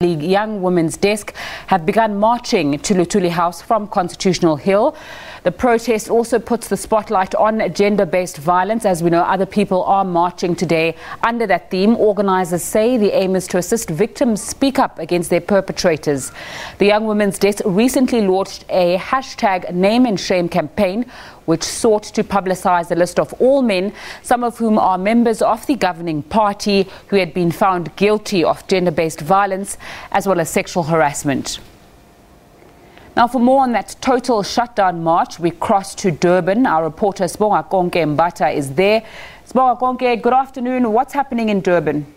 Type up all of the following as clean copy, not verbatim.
League Young Women's Desk have begun marching to Luthuli House from Constitutional Hill. The protest also puts the spotlight on gender-based violence. As we know, other people are marching today under that theme. Organisers say the aim is to assist victims speak up against their perpetrators. The Young Women's Desk recently launched a hashtag name and shame campaign which sought to publicise a list of all men, some of whom are members of the governing party, who had been found guilty of gender-based violence as well as sexual harassment. Now, for more on that Total Shutdown march, we cross to Durban. Our reporter Sibonga Konke Mbata is there. Sibonga Konke, good afternoon. What's happening in Durban?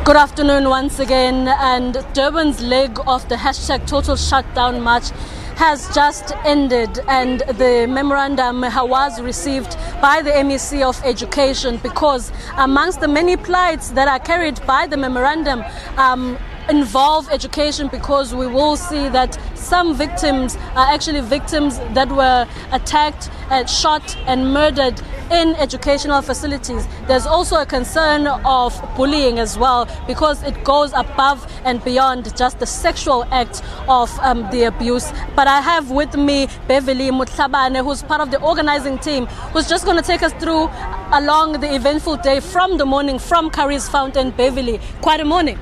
Good afternoon once again, and Durban's leg of the hashtag Total Shutdown march has just ended, and the memorandum was received by the MEC of Education because amongst the many plights that are carried by the memorandum involve education, because we will see that some victims are actually victims that were attacked, shot and murdered in educational facilities. There's also a concern of bullying as well, because it goes above and beyond just the sexual act of the abuse. But I have with me Beverly Mutlabane, who's part of the organizing team, who's just going to take us through along the eventful day from the morning from Curry's Fountain. Beverly, quite a morning.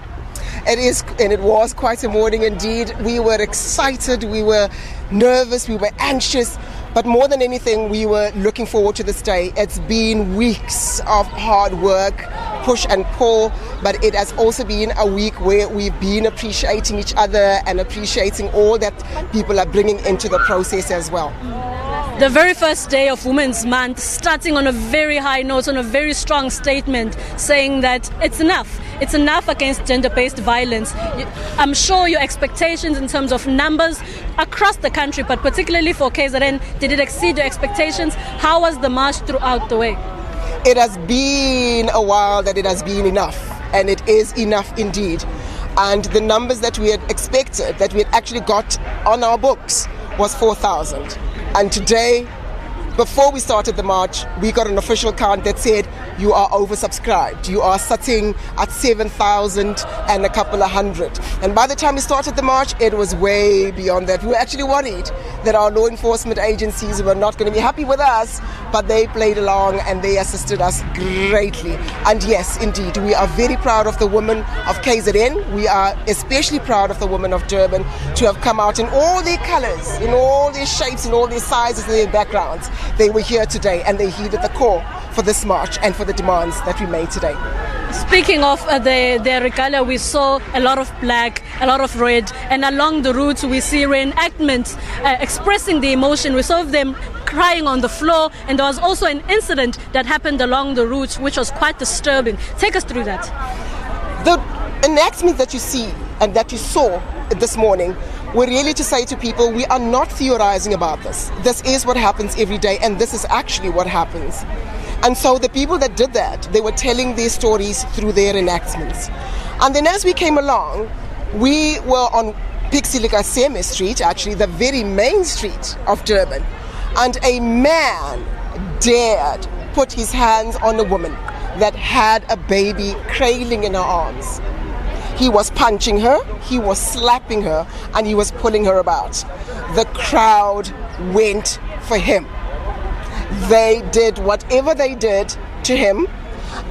It is, and it was quite a morning indeed. We were excited, we were nervous, we were anxious, but more than anything, we were looking forward to this day. It's been weeks of hard work, push and pull, but it has also been a week where we've been appreciating each other and appreciating all that people are bringing into the process as well. The very first day of Women's Month, starting on a very high note, on a very strong statement, saying that it's enough. It's enough against gender-based violence. I'm sure your expectations in terms of numbers across the country, but particularly for KZN, did it exceed your expectations? How was the march throughout the way? It has been a while that it has been enough, and it is enough indeed. And the numbers that we had expected, that we had actually got on our books, was 4,000. And today, before we started the march, we got an official count that said you are oversubscribed. You are sitting at 7,000 and a couple of hundred. And by the time we started the march, it was way beyond that. We were actually worried that our law enforcement agencies were not going to be happy with us, but they played along and they assisted us greatly. And yes, indeed, we are very proud of the women of KZN. We are especially proud of the women of Durban to have come out in all their colors, in all their shapes, in all their sizes and their backgrounds. They were here today and they heeded the call for this march and for the demands that we made today. Speaking of the regalia, we saw a lot of black, a lot of red, and along the route we see reenactments expressing the emotion. We saw them crying on the floor, and there was also an incident that happened along the route which was quite disturbing. Take us through that. The enactments that you see and that you saw this morning were really to say to people, we are not theorizing about this. This is what happens every day, and this is actually what happens. And so the people that did that, they were telling their stories through their enactments. And then as we came along, we were on Pixilika Seme Street, actually the very main street of Durban, and a man dared put his hands on a woman that had a baby cradling in her arms. He was punching her, he was slapping her, and he was pulling her about. The crowd went for him. They did whatever they did to him,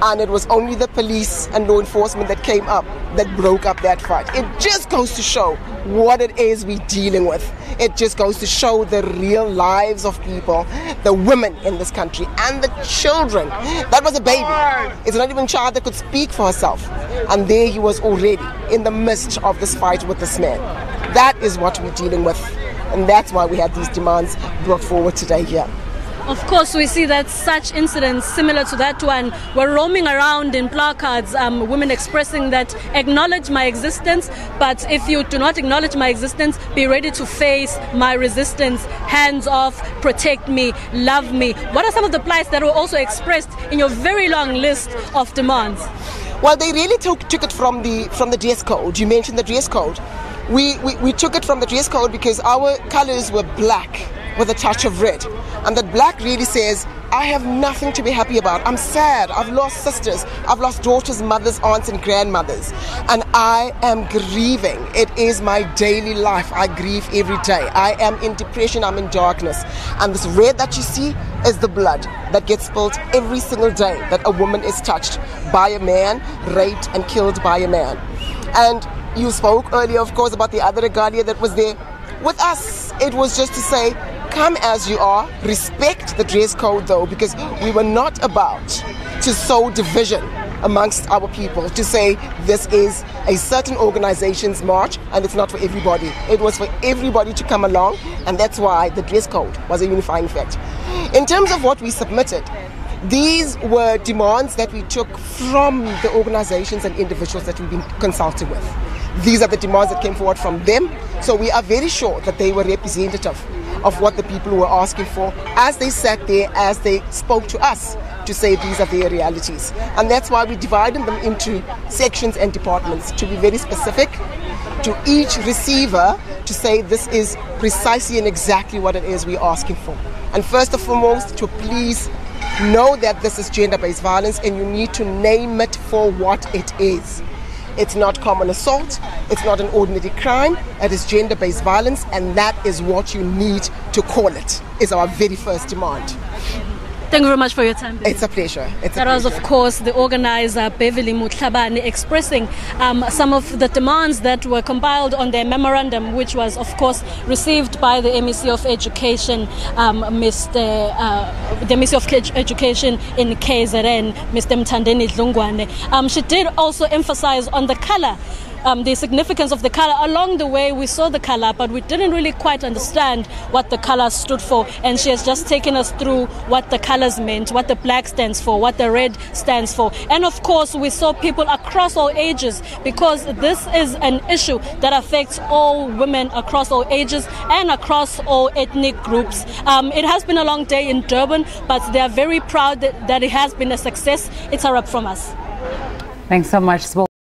and it was only the police and law enforcement that came up that broke up that fight. It just goes to show what it is we're dealing with. It just goes to show the real lives of people, the women in this country and the children. That was a baby. It's not even a child that could speak for herself. And there he was already in the midst of this fight with this man. That is what we're dealing with. And that's why we had these demands brought forward today here. Of course, we see that such incidents similar to that one were roaming around in placards, women expressing that acknowledge my existence, but if you do not acknowledge my existence, be ready to face my resistance, hands off, protect me, love me. What are some of the plights that were also expressed in your very long list of demands? Well, they really took it from the dress code. You mentioned the dress code. We took it from the dress code because our colors were black with a touch of red. And that black really says, I have nothing to be happy about. I'm sad. I've lost sisters. I've lost daughters, mothers, aunts, and grandmothers. And I am grieving. It is my daily life. I grieve every day. I am in depression. I'm in darkness. And this red that you see is the blood that gets spilled every single day that a woman is touched by a man, raped, and killed by a man. And you spoke earlier, of course, about the other regalia that was there. With us, it was just to say, come as you are, respect the dress code though, because we were not about to sow division amongst our people, to say this is a certain organization's march and it's not for everybody. It was for everybody to come along, and that's why the dress code was a unifying fact. In terms of what we submitted, these were demands that we took from the organizations and individuals that we've been consulting with. These are the demands that came forward from them, so we are very sure that they were representative of what the people were asking for as they sat there, as they spoke to us to say these are their realities. And that's why we divided them into sections and departments, to be very specific to each receiver, to say this is precisely and exactly what it is we're asking for. And first and foremost, to please know that this is gender-based violence, and you need to name it for what it is. It's not common assault, it's not an ordinary crime, it is gender-based violence, and that is what you need to call it, is our very first demand. Thank you very much for your time. It's a pleasure. That was, of course, the organizer Beverly Mutlabane expressing some of the demands that were compiled on their memorandum, which was, of course, received by the MEC of Education, the MEC of Education in KZN, Mr. Mthandeni Dlungwane. She did also emphasize on the color. The significance of the color. Along the way, we saw the color, but we didn't really quite understand what the color stood for. And she has just taken us through what the colors meant, what the black stands for, what the red stands for. And of course, we saw people across all ages, because this is an issue that affects all women across all ages and across all ethnic groups. It has been a long day in Durban, but they are very proud that it has been a success. It's a wrap from us. Thanks so much.